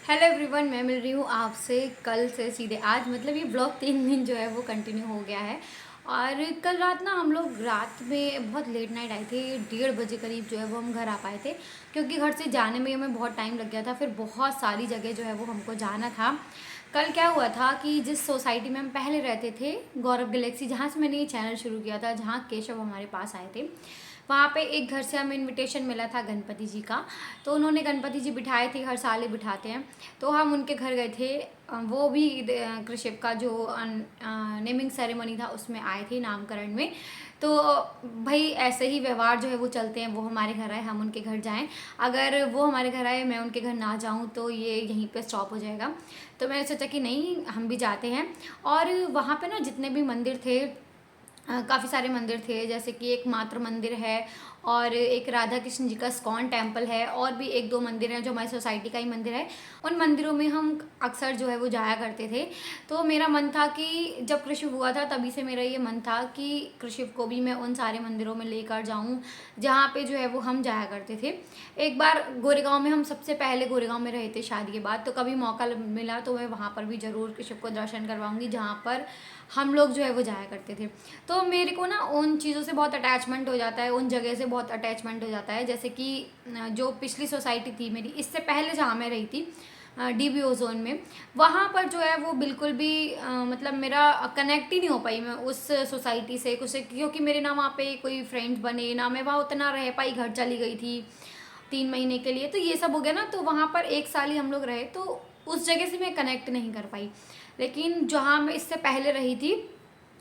Hello everyone, मैं मिल रही हूँ आपसे कल से सीधे आज, मतलब ये ब्लॉग 3 दिन जो है वो कंटिन्यू हो गया है। और कल रात ना हम लोग रात में बहुत लेट नाइट आए थे, 1:30 बजे करीब जो है वो हम घर आ पाए थे, क्योंकि घर से जाने में हमें बहुत टाइम लग गया था। फिर बहुत सारी जगह जो है वो हमको जाना था। कल क्या हुआ था कि जिस सोसाइटी में हम पहले रहते थे, गौरव गैलेक्सी, जहाँ से मैंने ये चैनल शुरू किया था, जहाँ केशव हमारे पास आए थे, वहाँ पे एक घर से हमें इनविटेशन मिला था गणपति जी का। तो उन्होंने गणपति जी बिठाए थे, हर साल ही बिठाते हैं। तो हम उनके घर गए थे। वो भी कृषिप का जो नेमिंग सेरेमनी था उसमें आए थे, नामकरण में। तो भाई ऐसे ही व्यवहार जो है वो चलते हैं, वो हमारे घर आए, हम उनके घर जाएं। अगर वो हमारे घर आए, मैं उनके घर ना जाऊं, तो ये यहीं पे स्टॉप हो जाएगा। तो मैंने सोचा कि नहीं, हम भी जाते हैं। और वहाँ पे ना जितने भी मंदिर थे, काफ़ी सारे मंदिर थे, जैसे कि एक मातृ मंदिर है, और एक राधा कृष्ण जी का स्कॉन टेम्पल है, और भी एक दो मंदिर हैं जो हमारी सोसाइटी का ही मंदिर है। उन मंदिरों में हम अक्सर जो है वो जाया करते थे। तो मेरा मन था कि जब कृषि हुआ था तभी से मेरा ये मन था कि कृषि को भी मैं उन सारे मंदिरों में लेकर जाऊं जहाँ पे जो है वो हम जाया करते थे। एक बार गोरेगांव में, हम सबसे पहले गोरेगांव में रहे थे शादी के बाद, तो कभी मौका मिला तो मैं वहाँ पर भी ज़रूर कृषि को दर्शन करवाऊँगी जहाँ पर हम लोग जो है वो जाया करते थे। तो मेरे को ना उन चीज़ों से बहुत अटैचमेंट हो जाता है, उन जगह से बहुत अटैचमेंट हो जाता है। जैसे कि जो पिछली सोसाइटी थी मेरी, इससे पहले जहाँ मैं रही थी, DB ओजोन में, वहाँ पर जो है वो बिल्कुल भी मतलब मेरा कनेक्ट ही नहीं हो पाई मैं उस सोसाइटी से कुछ, क्योंकि मेरे ना वहाँ पे कोई फ्रेंड्स बने, ना मैं वहाँ उतना रह पाई, घर चली गई थी 3 महीने के लिए। तो ये सब हो गया ना, तो वहाँ पर 1 साल ही हम लोग रहे, तो उस जगह से मैं कनेक्ट नहीं कर पाई। लेकिन जहाँ मैं इससे पहले रही थी,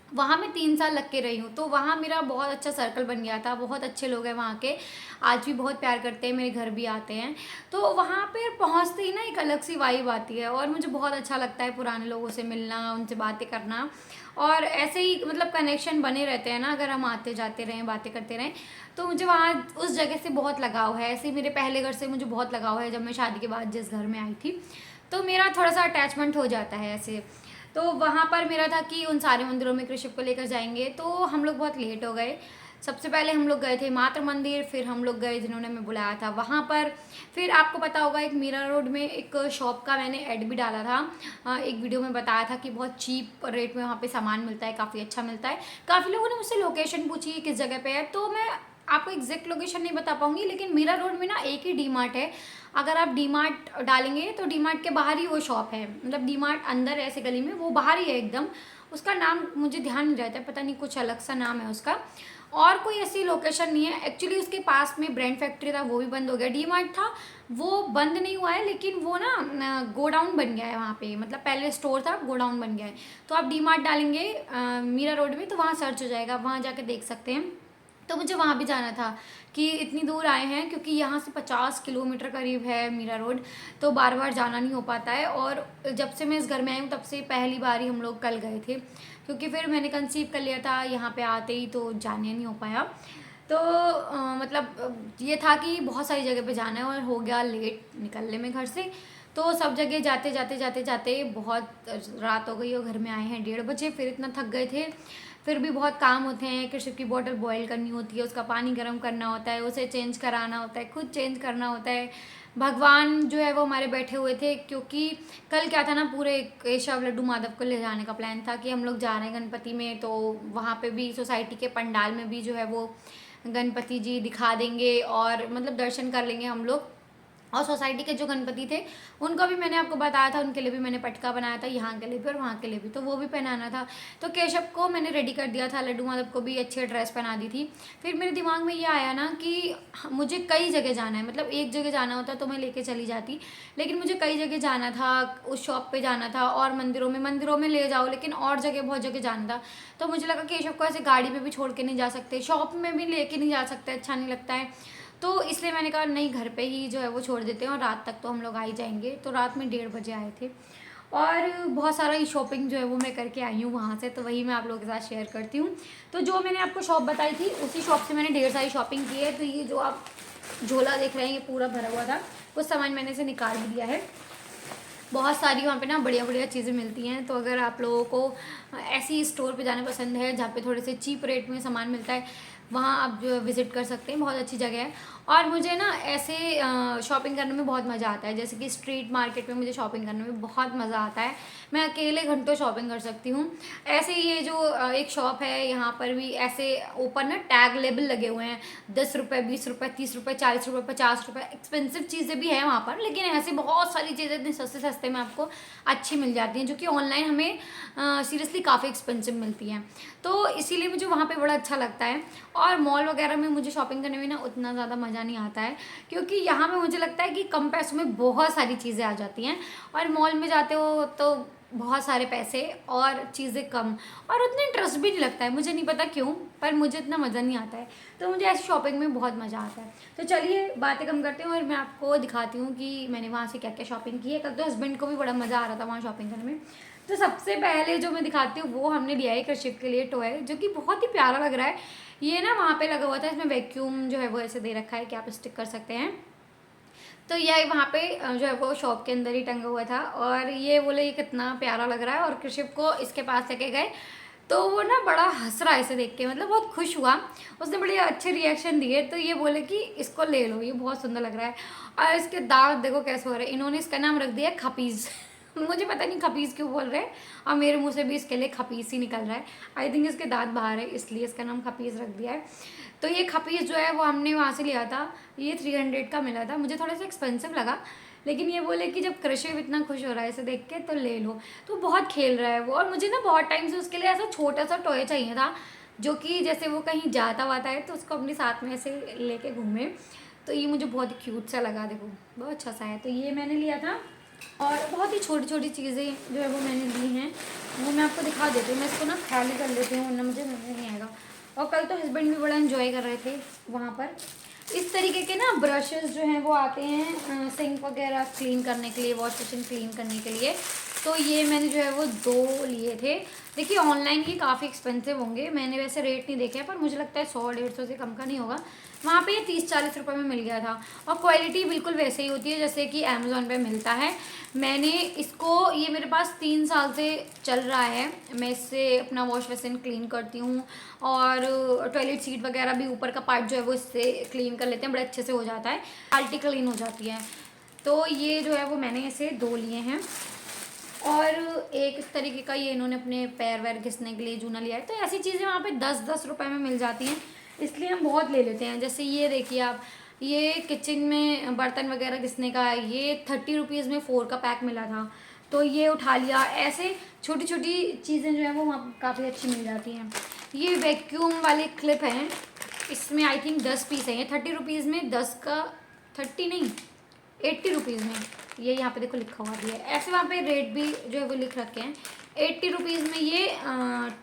वहाँ मैं 3 साल लग के रही हूँ, तो वहाँ मेरा बहुत अच्छा सर्कल बन गया था। बहुत अच्छे लोग हैं वहाँ के, आज भी बहुत प्यार करते हैं, मेरे घर भी आते हैं। तो वहाँ पे पहुँचते ही ना एक अलग सी वाइब आती है, और मुझे बहुत अच्छा लगता है पुराने लोगों से मिलना, उनसे बातें करना। और ऐसे ही मतलब कनेक्शन बने रहते हैं ना, अगर हम आते जाते रहें, बातें करते रहें। तो मुझे वहाँ उस जगह से बहुत लगाव है। ऐसे ही मेरे पहले घर से मुझे बहुत लगाव है, जब मैं शादी के बाद जिस घर में आई थी। तो मेरा थोड़ा सा अटैचमेंट हो जाता है ऐसे। तो वहाँ पर मेरा था कि उन सारे मंदिरों में कृषि को लेकर जाएंगे। तो हम लोग बहुत लेट हो गए। सबसे पहले हम लोग गए थे मातृ मंदिर, फिर हम लोग गए जिन्होंने हमें बुलाया था वहाँ पर। फिर आपको पता होगा, एक मीरा रोड में एक शॉप का मैंने ऐड भी डाला था, एक वीडियो में बताया था कि बहुत चीप रेट में वहाँ पे सामान मिलता है, काफ़ी अच्छा मिलता है। काफ़ी लोगों ने मुझसे लोकेशन पूछी है किस जगह पे है, तो मैं आपको एग्जैक्ट लोकेशन नहीं बता पाऊंगी, लेकिन मीरा रोड में ना एक ही डी मार्ट है। अगर आप डी मार्ट डालेंगे तो डी मार्ट के बाहर ही वो शॉप है, मतलब डी मार्ट अंदर ऐसे गली में, वो बाहर ही है एकदम। उसका नाम मुझे ध्यान नहीं रहता है, पता नहीं, कुछ अलग सा नाम है उसका। और कोई ऐसी लोकेशन नहीं है एक्चुअली। उसके पास में ब्रांड फैक्ट्री था, वो भी बंद हो गया। डी मार्ट था, वो बंद नहीं हुआ है, लेकिन वो ना गोडाउन बन गया है वहाँ पे, मतलब पहले स्टोर था, गोडाउन बन गया है। तो आप डी मार्ट डालेंगे मीरा रोड में, तो वहाँ सर्च हो जाएगा, वहाँ जाके देख सकते हैं। तो मुझे वहाँ भी जाना था कि इतनी दूर आए हैं, क्योंकि यहाँ से 50 किलोमीटर करीब है मीरा रोड, तो बार बार जाना नहीं हो पाता है। और जब से मैं इस घर में आई हूँ तब से पहली बार ही हम लोग कल गए थे, क्योंकि फिर मैंने कंसीव कर लिया था यहाँ पे आते ही, तो जाने नहीं हो पाया। तो मतलब ये था कि बहुत सारी जगह पे जाना है, और हो गया लेट निकलने में घर से। तो सब जगह जाते जाते जाते जाते बहुत रात हो गई, और घर में आए हैं 1:30 बजे। फिर इतना थक गए थे, फिर भी बहुत काम होते हैं। कृषि की बोतल बॉईल करनी होती है, उसका पानी गर्म करना होता है, उसे चेंज कराना होता है, खुद चेंज करना होता है। भगवान जो है वो हमारे बैठे हुए थे, क्योंकि कल क्या था ना, पूरे केशव लड्डू माधव को ले जाने का प्लान था कि हम लोग जा रहे हैं गणपति में, तो वहाँ पे भी सोसाइटी के पंडाल में भी जो है वो गणपति जी दिखा देंगे, और मतलब दर्शन कर लेंगे हम लोग। और सोसाइटी के जो गणपति थे उनको भी मैंने आपको बताया था, उनके लिए भी मैंने पटका बनाया था, यहाँ के लिए भी और वहाँ के लिए भी, तो वो भी पहनाना था। तो केशव को मैंने रेडी कर दिया था, लड्डू माधव को भी अच्छी ड्रेस पहना दी थी। फिर मेरे दिमाग में ये आया ना कि मुझे कई जगह जाना है, मतलब एक जगह जाना होता तो मैं लेके चली जाती, लेकिन मुझे कई जगह जाना था, उस शॉप पे जाना था, और मंदिरों में ले जाओ, लेकिन और जगह बहुत जगह जाना था। तो मुझे लगा केशव को ऐसे गाड़ी पे भी छोड़ के नहीं जा सकते, शॉप में भी लेके नहीं जा सकते, अच्छा नहीं लगता है। तो इसलिए मैंने कहा नहीं, घर पे ही जो है वो छोड़ देते हैं, और रात तक तो हम लोग आ ही जाएंगे। तो रात में 1:30 बजे आए थे, और बहुत सारा ही शॉपिंग जो है वो मैं करके आई हूँ वहाँ से, तो वही मैं आप लोगों के साथ शेयर करती हूँ। तो जो मैंने आपको शॉप बताई थी, उसी शॉप से मैंने ढेर सारी शॉपिंग की है। तो ये जो आप झोला देख रहे हैं, ये पूरा भरा हुआ था, कुछ सामान मैंने इसे निकाल भी दिया है। बहुत सारी वहाँ पे ना बढ़िया बढ़िया चीज़ें मिलती हैं। तो अगर आप लोगों को ऐसी स्टोर पे जाना पसंद है जहाँ पे थोड़े से चीप रेट में सामान मिलता है, वहाँ आप जो विज़िट कर सकते हैं, बहुत अच्छी जगह है। और मुझे ना ऐसे शॉपिंग करने में बहुत मज़ा आता है, जैसे कि स्ट्रीट मार्केट में मुझे शॉपिंग करने में बहुत मज़ा आता है। मैं अकेले घंटों शॉपिंग कर सकती हूँ। ऐसे ही ये जो एक शॉप है, यहाँ पर भी ऐसे ऊपर ना टैग लेबल लगे हुए हैं, 10 रुपये, 20 रुपये, 30 रुपये, 40 रुपये, 50 रुपये। एक्सपेंसिव चीज़ें भी हैं वहाँ पर, लेकिन ऐसे बहुत सारी चीज़ें इतनी सस्ते सस्ते में आपको अच्छी मिल जाती हैं, जो कि ऑनलाइन हमें सीरियसली काफ़ी एक्सपेंसिव मिलती हैं। तो इसीलिए मुझे वहाँ पे बड़ा अच्छा लगता है। और मॉल वगैरह में मुझे शॉपिंग करने में ना उतना ज़्यादा मज़ा नहीं आता है, क्योंकि यहाँ पे मुझे लगता है कि कम पैसों में बहुत सारी चीज़ें आ जाती हैं, और मॉल में जाते हो तो बहुत सारे पैसे और चीज़ें कम, और उतना इंटरेस्ट भी नहीं लगता है। मुझे नहीं पता क्यों, पर मुझे इतना मज़ा नहीं आता है। तो मुझे ऐसी शॉपिंग में बहुत मज़ा आता है। तो चलिए बातें कम करते हैं और मैं आपको दिखाती हूँ कि मैंने वहाँ से क्या क्या शॉपिंग की है। कल तो हस्बैंड को भी बड़ा मज़ा आ रहा था वहाँ शॉपिंग करने में। तो सबसे पहले जो मैं दिखाती हूँ वो हमने लिया है कृषिक के लिए टॉय, जो कि बहुत ही प्यारा लग रहा है। ये ना वहाँ पे लगा हुआ था, इसमें वैक्यूम जो है वो ऐसे दे रखा है कि आप स्टिक कर सकते हैं। तो ये वहाँ पे जो है वो शॉप के अंदर ही टंगा हुआ था, और ये बोले ये कितना प्यारा लग रहा है, और कृषिप को इसके पास लेके गए तो वो ना बड़ा हंस रहा है इसे देख के, मतलब बहुत खुश हुआ। उसने बड़े अच्छे रिएक्शन दिए, तो ये बोले कि इसको ले लो, ये बहुत सुंदर लग रहा है। और इसके दांत देखो कैसे हो रहे हैं। इन्होंने इसका नाम रख दिया खपीज़। मुझे पता नहीं खपीज़ क्यों बोल रहे हैं, और मेरे मुंह से भी इसके लिए खपीज़ ही निकल रहा है। आई थिंक इसके दांत बाहर है, इसलिए इसका नाम खपीज़ रख दिया है। तो ये खपीज़ जो है वो हमने वहाँ से लिया था, ये 300 का मिला था। मुझे थोड़ा सा एक्सपेंसिव लगा, लेकिन ये बोले कि जब कृषिव इतना खुश हो रहा है इसे देख के तो ले लो। तो बहुत खेल रहा है वो, और मुझे ना बहुत टाइम से उसके लिए ऐसा छोटा सा टॉय चाहिए था, जो कि जैसे वो कहीं जाता वाता है तो उसको अपने साथ में ऐसे लेके घूमे। तो ये मुझे बहुत ही क्यूट सा लगा, देखो बहुत अच्छा सा है। तो ये मैंने लिया था, और बहुत ही छोटी छोटी चीज़ें जो है वो मैंने ली हैं, वो मैं आपको दिखा देती हूँ। मैं इसको ना खाली कर लेती हूँ, वरना मुझे समझ नहीं आएगा। और कल तो हस्बैंड भी बड़ा एंजॉय कर रहे थे वहाँ पर। इस तरीके के ना ब्रशेस जो हैं वो आते हैं सिंक वगैरह क्लीन करने के लिए, वॉश बेसिन क्लीन करने के लिए। तो ये मैंने जो है वो 2 लिए थे। देखिए ऑनलाइन ये काफ़ी एक्सपेंसिव होंगे, मैंने वैसे रेट नहीं देखे हैं, पर मुझे लगता है 100-150 से कम का नहीं होगा। वहाँ पे ये 30-40 रुपये में मिल गया था, और क्वालिटी बिल्कुल वैसे ही होती है जैसे कि अमेज़ॉन पे मिलता है। मैंने इसको, ये मेरे पास 3 साल से चल रहा है। मैं इससे अपना वॉश बेसिन क्लीन करती हूँ, और टॉयलेट सीट वगैरह भी ऊपर का पार्ट जो है वो इससे क्लीन कर लेते हैं, बड़े अच्छे से हो जाता है, बाल्टी क्लीन हो जाती है। तो ये जो है वो मैंने इसे 2 लिए हैं। और एक इस तरीके का ये इन्होंने अपने पैर वैर घिसने के लिए जूना लिया है। तो ऐसी चीज़ें वहाँ पे 10-10 रुपए में मिल जाती हैं, इसलिए हम बहुत ले लेते हैं। जैसे ये देखिए आप, ये किचन में बर्तन वगैरह घिसने का है, ये 30 रुपीज़ में 4 का पैक मिला था, तो ये उठा लिया। ऐसे छोटी छोटी चीज़ें जो है वो वहाँ काफ़ी अच्छी मिल जाती हैं। ये वैक्यूम वाले क्लिप हैं, इसमें आई थिंक 10 पीस हैं। ये 30 रुपीज़ में 10 का, 30 नहीं, 80 रुपीज़ में। ये यहाँ पे देखो लिखा हुआ भी है, ऐसे वहाँ पे रेट भी जो है वो लिख रखे हैं। 80 रुपीज़ में ये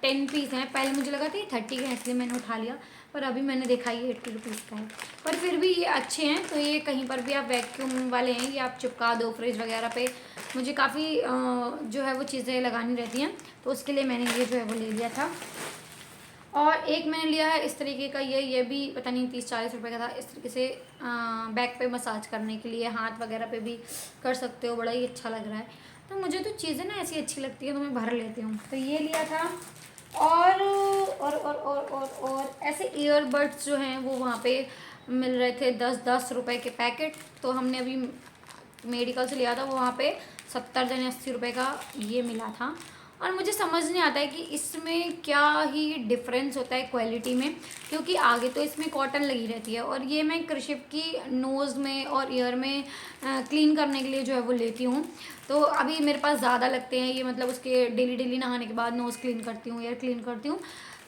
10 पीस हैं। पहले मुझे लगा था ये 30 के हैं, इसलिए मैंने उठा लिया, पर अभी मैंने देखा ये 80 रुपीज़ का है। पर फिर भी ये अच्छे हैं, तो ये कहीं पर भी आप वैक्यूम वाले हैं, ये आप चिपका दो फ्रिज वगैरह पे। मुझे काफ़ी जो है वो चीज़ें लगानी रहती हैं, तो उसके लिए मैंने ये जो है वो ले लिया था। और एक मैंने लिया है इस तरीके का, ये भी पता नहीं 30-40 रुपए का था। इस तरीके से बैक पे मसाज करने के लिए, हाथ वगैरह पे भी कर सकते हो, बड़ा ही अच्छा लग रहा है। तो मुझे तो चीज़ें ना ऐसी अच्छी लगती है, तो मैं भर लेती हूँ। तो ये लिया था। और ऐसे ईयरबड्स जो हैं वो वहाँ पे मिल रहे थे 10-10 रुपए के पैकेट। तो हमने अभी मेडिकल से लिया था, वो वहाँ पे 70 या 80 रुपए का ये मिला था। और मुझे समझ नहीं आता है कि इसमें क्या ही डिफरेंस होता है क्वालिटी में, क्योंकि आगे तो इसमें कॉटन लगी रहती है, और ये मैं कृषिप की नोज़ में और ईयर में क्लीन करने के लिए जो है वो लेती हूँ। तो अभी मेरे पास ज़्यादा लगते हैं ये, मतलब उसके डेली डेली नहाने के बाद नोज़ क्लीन करती हूँ, ईयर क्लीन करती हूँ,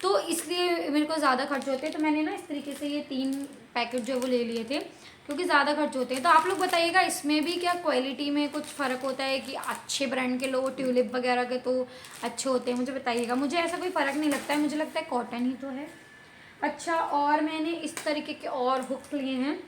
तो इसलिए मेरे को ज़्यादा खर्च होते हैं। तो मैंने ना इस तरीके से ये 3 पैकेट जो है वो ले लिए थे, क्योंकि ज़्यादा खर्च होते हैं। तो आप लोग बताइएगा इसमें भी क्या क्वालिटी में कुछ फ़र्क होता है, कि अच्छे ब्रांड के लो, ट्यूलिप वगैरह के तो अच्छे होते हैं, मुझे बताइएगा। मुझे ऐसा कोई फ़र्क नहीं लगता है, मुझे लगता है कॉटन ही तो है। अच्छा, और मैंने इस तरीके के और हुक लिए हैं,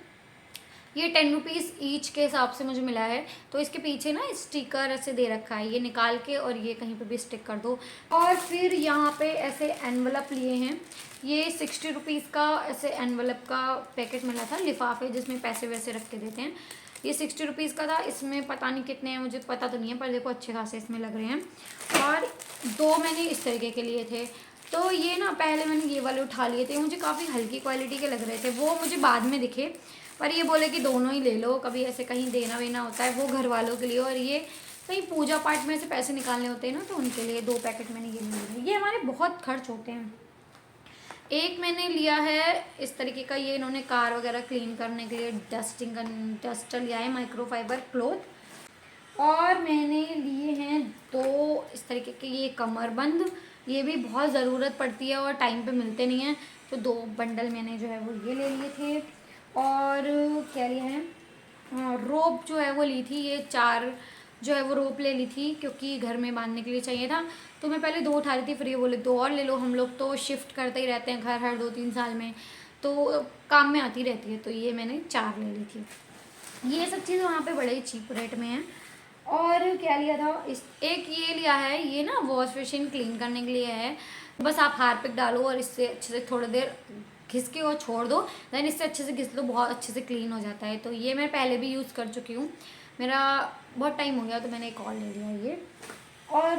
ये 10 रुपीज़ ईच के हिसाब से मुझे मिला है। तो इसके पीछे ना स्टिकर ऐसे दे रखा है, ये निकाल के और ये कहीं पे भी स्टिक कर दो। और फिर यहाँ पे ऐसे एनवलप लिए हैं, ये 60 रुपीज़ का ऐसे एनवलप का पैकेट मिला था, लिफाफे जिसमें पैसे वैसे रख के देते हैं। ये 60 रुपीज़ का था, इसमें पता नहीं कितने हैं, मुझे पता तो नहीं है, पर देखो अच्छे खासे इसमें लग रहे हैं। और 2 मैंने इस तरीके के लिए थे, तो ये ना पहले मैंने ये वाले उठा लिए थे, मुझे काफ़ी हल्की क्वालिटी के लग रहे थे, वो मुझे बाद में दिखे, पर ये बोले कि दोनों ही ले लो, कभी ऐसे कहीं देना वेना होता है, वो घर वालों के लिए, और ये कहीं पूजा पाठ में से पैसे निकालने होते हैं ना, तो उनके लिए 2 पैकेट मैंने ये ले लिए। ये हमारे बहुत खर्च होते हैं। एक मैंने लिया है इस तरीके का, ये इन्होंने कार वगैरह क्लीन करने के लिए डस्टर लिया है, माइक्रोफाइबर क्लॉथ। और मैंने लिए हैं 2 इस तरीके के ये कमरबंद, ये भी बहुत ज़रूरत पड़ती है और टाइम पे मिलते नहीं हैं, तो 2 बंडल मैंने जो है वो ये ले लिए थे। और क्या लिया है, रोप जो है वो ली थी, ये 4 जो है वो रोप ले ली थी, क्योंकि घर में बांधने के लिए चाहिए था। तो मैं पहले 2 उठा रही थी, फिर ये बोले 2 और ले लो, हम लोग तो शिफ्ट करते ही रहते हैं घर हर 2-3 साल में, तो काम में आती रहती है, तो ये मैंने 4 ले ली थी। ये सब चीज़ें वहाँ पे बड़े ही चीप रेट में हैं। और क्या लिया था, इस एक ये लिया है, ये ना वॉश मशीन क्लीन करने के लिए है, बस आप हार्पिक डालो और इससे अच्छे से थोड़ी देर घिस के और छोड़ दो, देन इससे अच्छे से घिस लो, बहुत अच्छे से क्लीन हो जाता है। तो ये मैं पहले भी यूज़ कर चुकी हूँ, मेरा बहुत टाइम हो गया, तो मैंने एक और ले लिया ये। और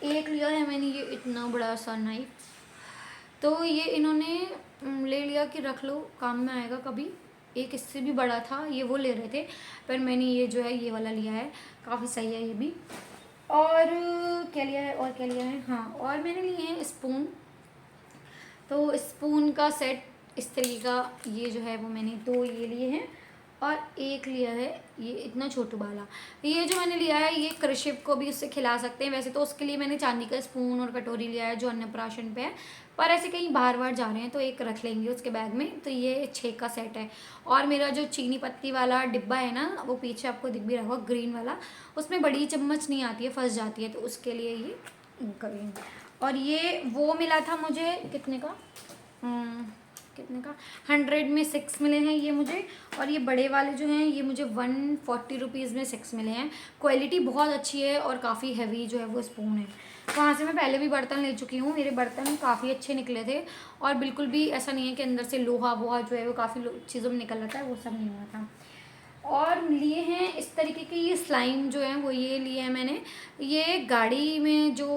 एक लिया है मैंने ये इतना बड़ा सा नाइफ, तो ये इन्होंने ले लिया कि रख लो, काम में आएगा कभी। एक इससे भी बड़ा था, ये वो ले रहे थे, पर मैंने ये जो है ये वाला लिया है, काफ़ी सही है ये भी। और क्या लिया है, और क्या लिया है, हाँ, और मैंने लिए हैं स्पून, तो स्पून का सेट इस तरीके का, ये जो है वो मैंने 2 ये लिए हैं, और एक लिया है ये इतना छोटू वाला। ये जो मैंने लिया है ये कृषिप को भी उससे खिला सकते हैं, वैसे तो उसके लिए मैंने चांदी का स्पून और कटोरी लिया है जो अन्नप्राशन पे है, पर ऐसे कहीं बाहर बाहर जा रहे हैं तो एक रख लेंगे उसके बैग में। तो ये 6 का सेट है। और मेरा जो चीनी पत्ती वाला डिब्बा है ना, वो पीछे आपको दिख भी रहा होगा, ग्रीन वाला, उसमें बड़ी चम्मच नहीं आती है, फंस जाती है, तो उसके लिए ये ग्रीन। और ये वो मिला था मुझे कितने का, कितने का, 100 में 6 मिले हैं ये मुझे। और ये बड़े वाले जो हैं ये मुझे 140 रुपीज़ में 6 मिले हैं। क्वालिटी बहुत अच्छी है और काफ़ी हैवी जो है वो स्पून है। वहाँ से मैं पहले भी बर्तन ले चुकी हूँ, मेरे बर्तन काफ़ी अच्छे निकले थे, और बिल्कुल भी ऐसा नहीं है कि अंदर से लोहा वोहा जो है वो काफ़ी चीज़ों में निकल आता है, वो सब नहीं हुआ था। और लिए हैं इस तरीके के ये स्लाइम जो है वो ये लिए हैं मैंने, ये गाड़ी में जो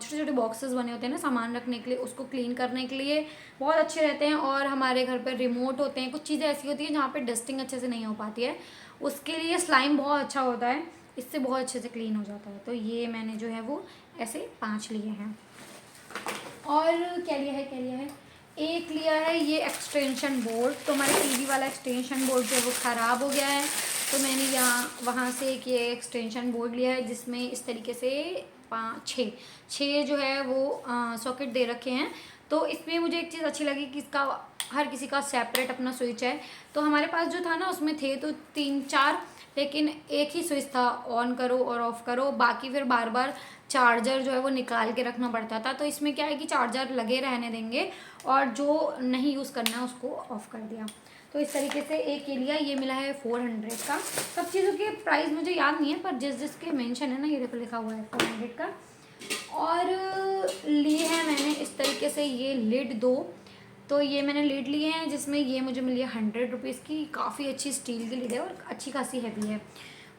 छोटे छोटे बॉक्सेस बने होते हैं ना सामान रखने के लिए, उसको क्लीन करने के लिए बहुत अच्छे रहते हैं। और हमारे घर पर रिमोट होते हैं, कुछ चीज़ें ऐसी होती हैं जहाँ पे डस्टिंग अच्छे से नहीं हो पाती है, उसके लिए स्लाइम बहुत अच्छा होता है, इससे बहुत अच्छे से क्लीन हो जाता है। तो ये मैंने जो है वो ऐसे 5 लिए हैं। और क्या लिया है, क्या लिया है, एक लिया है ये एक्सटेंशन बोर्ड, तो हमारे टीवी वाला एक्सटेंशन बोर्ड जो है वो ख़राब हो गया है, तो मैंने यहाँ वहाँ से एक ये एक्सटेंशन बोर्ड लिया है जिसमें इस तरीके से 5-6 जो है वो सॉकेट दे रखे हैं। तो इसमें मुझे एक चीज़ अच्छी लगी कि इसका हर किसी का सेपरेट अपना स्विच है। तो हमारे पास जो था ना उसमें थे तो 3-4, लेकिन एक ही स्विच था, ऑन करो और ऑफ़ करो, बाकी फिर बार बार चार्जर जो है वो निकाल के रखना पड़ता था। तो इसमें क्या है कि चार्जर लगे रहने देंगे, और जो नहीं यूज़ करना है उसको ऑफ़ कर दिया। तो इस तरीके से एक ये लिया, ये मिला है 400 का। सब चीज़ों के प्राइस मुझे याद नहीं है, पर जिसके मेंशन है ना ये देखो लिखा हुआ है 400 का। और लिए हैं मैंने इस तरीके से ये लिड 2, तो ये मैंने लिड लिए हैं जिसमें ये मुझे मिली है 100 रुपीज़ की, काफ़ी अच्छी स्टील की लिड है और अच्छी खासी हैवी है।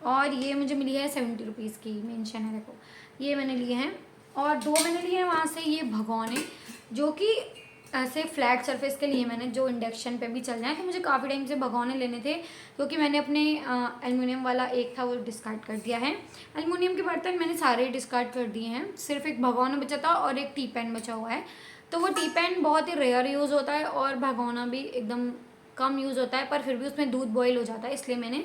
और ये मुझे मिली है 70 रुपीज़ की, मेंशन है देखो, ये मैंने लिए हैं। और 2 मैंने लिए हैं वहाँ से ये भगोने, जो कि ऐसे फ्लैट सरफेस के लिए मैंने, जो इंडक्शन पे भी चल जाए, कि मुझे काफ़ी टाइम से भगोने लेने थे, क्योंकि मैंने अपने एल्युमिनियम वाला एक था वो डिस्कार्ड कर दिया है। एल्युमिनियम के बर्तन मैंने सारे डिस्कार्ड कर दिए हैं, सिर्फ एक भगोना बचा था और एक टी पैन बचा हुआ है। तो वो टी पैन बहुत ही रेयर यूज़ होता है और भगोना भी एकदम कम यूज़ होता है, पर फिर भी उसमें दूध बॉयल हो जाता है, इसलिए मैंने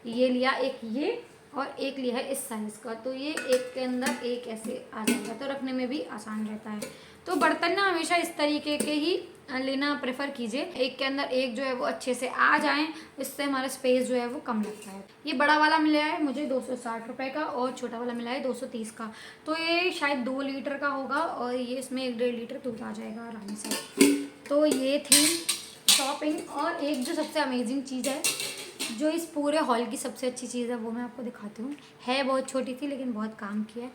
ये लिया एक ये, और एक लिया है इस साइज़ का। तो ये एक के अंदर एक ऐसे आ जाएगा, तो रखने में भी आसान रहता है। तो बर्तन ना हमेशा इस तरीके के ही लेना प्रेफर कीजिए, एक के अंदर एक जो है वो अच्छे से आ जाएं, इससे हमारा स्पेस जो है वो कम लगता है। ये बड़ा वाला मिला है मुझे 260 रुपये का, और छोटा वाला मिला है 230 का। तो ये शायद 2 लीटर का होगा, और ये इसमें 1-1.5 लीटर दूध आ जाएगा आराम से। तो ये थी शॉपिंग। और एक जो सबसे अमेजिंग चीज़ है, जो इस पूरे हॉल की सबसे अच्छी चीज़ है, वो मैं आपको दिखाती हूँ। है बहुत छोटी सी लेकिन बहुत काम की है।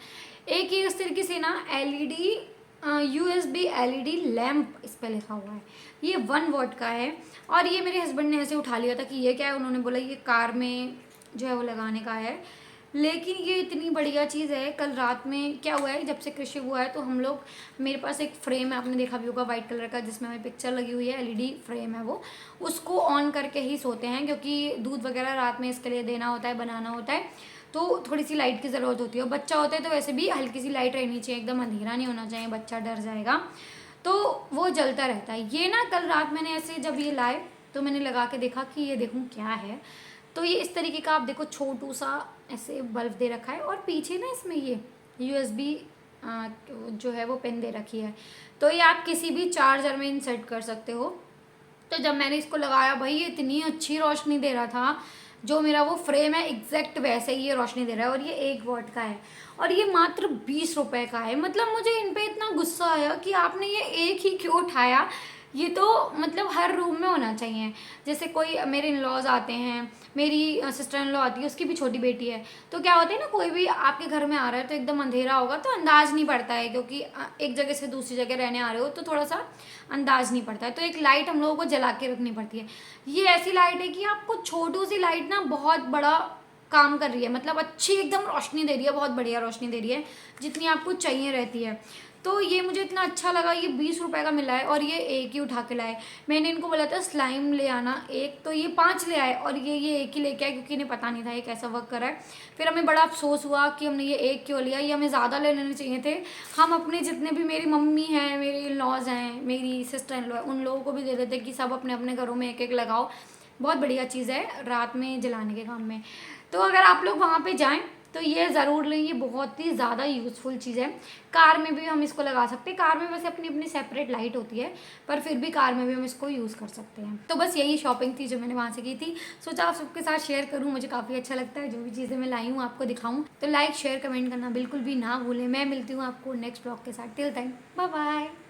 एक ये इस तरीके से ना एलईडी यूएसबी एलईडी लैम्प इस पे लिखा हुआ है, ये 1 वॉट का है। और ये मेरे हस्बैंड ने ऐसे उठा लिया था कि ये क्या है, उन्होंने बोला ये कार में जो है वो लगाने का है। लेकिन ये इतनी बढ़िया चीज़ है। कल रात में क्या हुआ है, जब से कृषि हुआ है तो हम लोग, मेरे पास एक फ्रेम है, आपने देखा भी होगा वाइट कलर का, जिसमें हमें पिक्चर लगी हुई है, एलईडी फ्रेम है वो। उसको ऑन करके ही सोते हैं, क्योंकि दूध वगैरह रात में इसके लिए देना होता है, बनाना होता है, तो थोड़ी सी लाइट की ज़रूरत होती है। और बच्चा होता है तो वैसे भी हल्की सी लाइट रहनी चाहिए, एकदम अंधेरा नहीं होना चाहिए, बच्चा डर जाएगा। तो वो जलता रहता है। ये ना कल रात मैंने ऐसे जब ये लाए तो मैंने लगा के देखा कि ये देखूँ क्या है। तो ये इस तरीके का आप देखो छोटू सा ऐसे बल्ब दे रखा है, और पीछे ना इसमें ये यूएसबी जो है वो पिन दे रखी है, तो ये आप किसी भी चार्जर में इंसर्ट कर सकते हो। तो जब मैंने इसको लगाया भाई, ये इतनी अच्छी रोशनी दे रहा था, जो मेरा वो फ्रेम है एग्जैक्ट वैसे ही ये रोशनी दे रहा है। और ये 1 वॉट का है, और ये मात्र 20 रुपए का है। मतलब मुझे इन पे इतना गुस्सा आया कि आपने ये एक ही क्यों उठाया। ये तो मतलब हर रूम में होना चाहिए। जैसे कोई मेरे इन लॉज आते हैं, मेरी सिस्टर इन लॉ आती है, उसकी भी छोटी बेटी है, तो क्या होता है ना, कोई भी आपके घर में आ रहा है तो एकदम अंधेरा होगा तो अंदाज नहीं पड़ता है, क्योंकि एक जगह से दूसरी जगह रहने आ रहे हो तो थोड़ा सा अंदाज नहीं पड़ता है, तो एक लाइट हम लोगों को जला के रखनी पड़ती है। ये ऐसी लाइट है कि आपको छोटू सी लाइट ना बहुत बड़ा काम कर रही है, मतलब अच्छी एकदम रोशनी दे रही है, बहुत बढ़िया रोशनी दे रही है, जितनी आपको चाहिए रहती है। तो ये मुझे इतना अच्छा लगा। ये 20 रुपए का मिला है, और ये एक ही उठा के लाए। मैंने इनको बोला था स्लाइम ले आना एक, तो ये 5 ले आए, और ये एक ही लेके आए, क्योंकि इन्हें पता नहीं था ये कैसा वर्क कर रहा है। फिर हमें बड़ा अफसोस हुआ कि हमने ये एक क्यों लिया, ये हमें ज़्यादा ले लेने चाहिए थे। हम अपने जितने भी, मेरी मम्मी हैं, मेरे इन लॉज हैं, मेरी सिस्टर इन लॉ है, उन लोगों को भी दे देते कि सब अपने अपने घरों में एक एक लगाओ। बहुत बढ़िया चीज़ है रात में जलाने के काम में। तो अगर आप लोग वहाँ पे जाएं तो ये ज़रूर लें, ये बहुत ही ज़्यादा यूज़फुल चीज़ है। कार में भी हम इसको लगा सकते हैं। कार में वैसे अपनी अपनी सेपरेट लाइट होती है, पर फिर भी कार में भी हम इसको यूज़ कर सकते हैं। तो बस यही शॉपिंग थी जो मैंने वहाँ से की थी। सोचा आप सबके साथ शेयर करूँ, मुझे काफ़ी अच्छा लगता है जो भी चीज़ें मैं लाई हूँ आपको दिखाऊँ। तो लाइक शेयर कमेंट करना बिल्कुल भी ना भूलें। मैं मिलती हूँ आपको नेक्स्ट ब्लॉग के साथ। Till time bye bye.